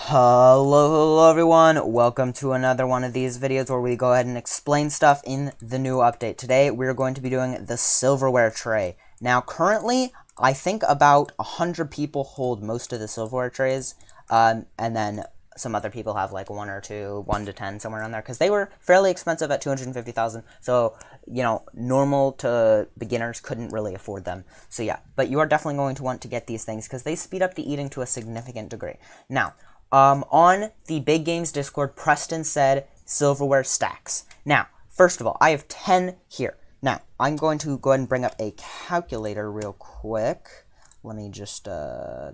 Hello everyone, welcome to another one of these videos where we go ahead and explain stuff in the new update. Today we're going to be doing the silverware tray. Now currently, I think about 100 people hold most of the silverware trays, and then some other people have like 1 or 2, 1 to 10, somewhere around there, because they were fairly expensive at 250,000, so, you know, normal to beginners couldn't really afford them. So yeah, but you are definitely going to want to get these things, because they speed up the eating to a significant degree. Now, on the Big Games Discord, Preston said silverware stacks. Now, first of all, I have 10 here. Now, I'm going to go ahead and bring up a calculator real quick. Let me just, there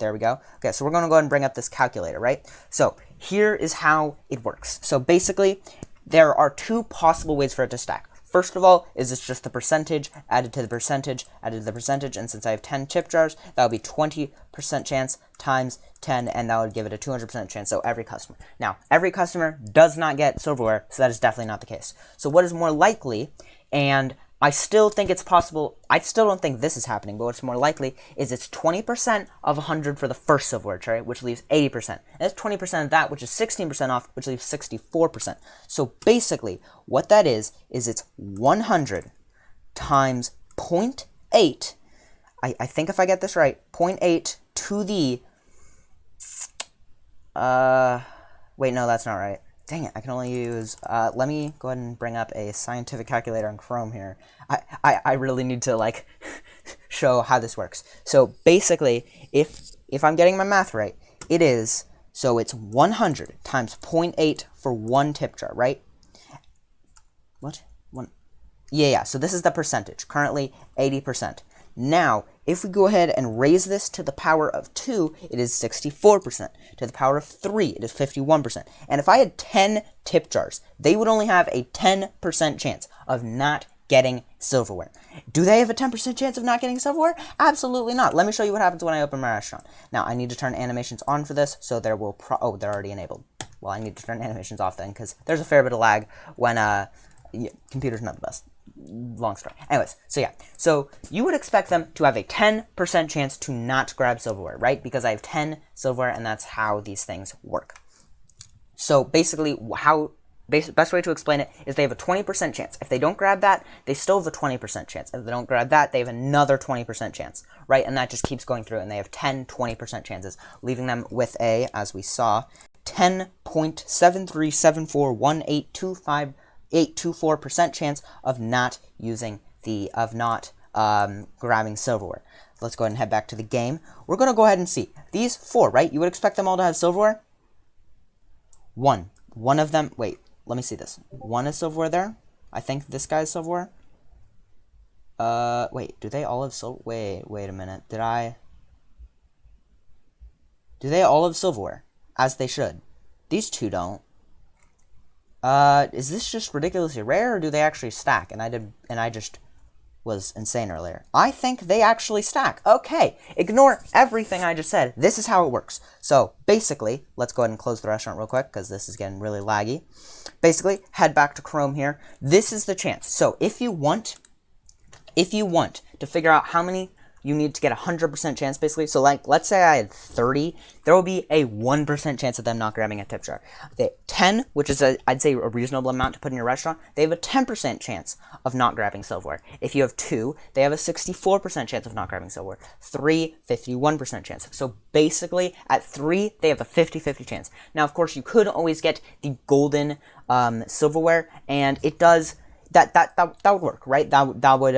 we go. Okay, so we're going to go ahead and bring up this calculator, right? So, here is how it works. So, basically, there are 2 possible ways for it to stack. First of all, is it's just the percentage added to the percentage added to the percentage, and since I have 10 tip jars, that would be 20% chance times 10, and that would give it a 200% chance, so every customer. Now, every customer does not get silverware, so that is definitely not the case. So what is more likely, and I still think it's possible, I still don't think this is happening, but what's more likely is it's 20% of 100 for the first silverware tray, which leaves 80%. And that's 20% of that, which is 16% off, which leaves 64%. So basically, what that is it's 100 times 0.8, I think if I get this right, 0.8 to the, wait, no, that's not right. Dang it, I can only use, let me go ahead and bring up a scientific calculator on Chrome here. I really need to, like, show how this works. So, basically, if I'm getting my math right, it is, so it's 100 times 0.8 for 1 tip jar, right? What? Yeah, so this is the percentage, currently 80%. Now, if we go ahead and raise this to the power of 2, it is 64%. To the power of 3, it is 51%. And if I had 10 tip jars, they would only have a 10% chance of not getting silverware. Do they have a 10% chance of not getting silverware? Absolutely not. Let me show you what happens when I open my restaurant. Now, I need to turn animations on for this, so there will oh, they're already enabled. Well, I need to turn animations off then, because there's a fair bit of lag when, computer's not the best. Long story. Anyways, so yeah. So you would expect them to have a 10% chance to not grab silverware, right? Because I have 10 silverware, and that's how these things work. So basically, best way to explain it is they have a 20% chance. If they don't grab that, they still have a 20% chance. If they don't grab that, they have another 20% chance, right? And that just keeps going through, and they have 10, 20% chances, leaving them with a, as we saw, 10.73741825824% chance of not grabbing silverware. Let's go ahead and head back to the game. We're going to go ahead and see. These 4, right? You would expect them all to have silverware? One of them, wait, let me see this. 1 is silverware there. I think this guy's silverware. Wait, do they all have silverware? Wait a minute. Do they all have silverware? As they should. These 2 don't. Is this just ridiculously rare, or do they actually stack? And I just was insane earlier. I think they actually stack. Okay, ignore everything I just said. This is how it works. So, basically, let's go ahead and close the restaurant real quick, because this is getting really laggy. Basically, head back to Chrome here. This is the chance. So, if you want to figure out how many you need to get a 100% chance, basically. So, like, let's say I had 30. There will be a 1% chance of them not grabbing a tip jar. 10, which is, I'd say, a reasonable amount to put in your restaurant, they have a 10% chance of not grabbing silverware. If you have 2, they have a 64% chance of not grabbing silverware. 3, 51% chance. So, basically, at 3, they have a 50-50 chance. Now, of course, you could always get the golden silverware, and it does... That would work, right? That would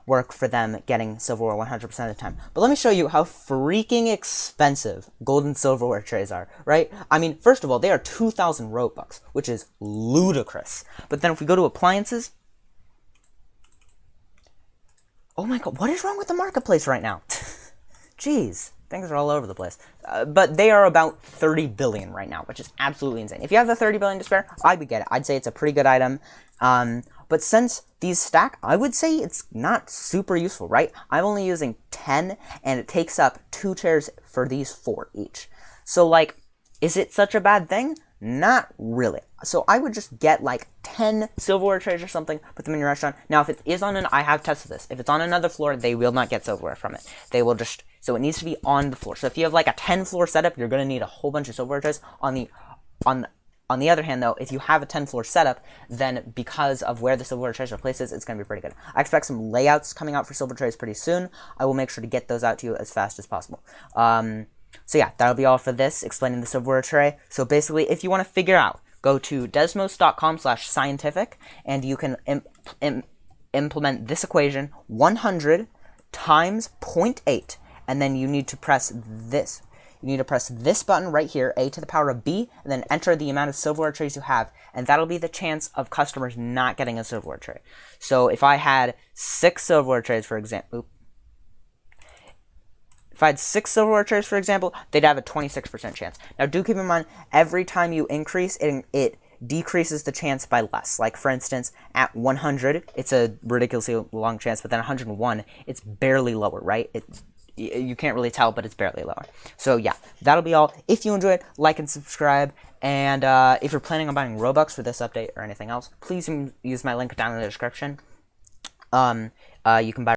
work for them getting silverware 100% of the time. But let me show you how freaking expensive gold and silverware trays are, right? I mean, first of all, they are 2,000 Robux, which is ludicrous. But then if we go to appliances, oh my god, what is wrong with the marketplace right now? Jeez, things are all over the place. But they are about 30 billion right now, which is absolutely insane. If you have the 30 billion to spare, I would get it. I'd say it's a pretty good item. But since these stack, I would say it's not super useful, right? I'm only using 10, and it takes up 2 chairs for these 4 each. So, like, is it such a bad thing? Not really. So I would just get like 10 silverware trays or something, put them in your restaurant. Now, if it is on I have tested this. If it's on another floor, they will not get silverware from it. They will just, so it needs to be on the floor. So if you have like a 10 floor setup, you're going to need a whole bunch of silverware trays. On the other hand, though, if you have a 10 floor setup, then because of where the silverware trays are placed, it's going to be pretty good. I expect some layouts coming out for silver trays pretty soon. I will make sure to get those out to you as fast as possible. So yeah, that'll be all for this, explaining the silverware tray. So basically, if you want to figure out, go to desmos.com/scientific, and you can implement this equation, 100 times 0.8, and then you need to press this. You need to press this button right here, a to the power of b, and then enter the amount of silverware trays you have, and that'll be the chance of customers not getting a silverware tray. So if I had 6 silverware trays, for example, if I had 6 silverware trays, for example, they'd have a 26% chance. Now, do keep in mind, every time you increase, it decreases the chance by less. Like, for instance, at 100, it's a ridiculously long chance, but then 101, it's barely lower, right? You can't really tell, but it's barely lower. So yeah, that'll be all. If you enjoyed, like and subscribe. And if you're planning on buying Robux for this update or anything else, please use my link down in the description. You can buy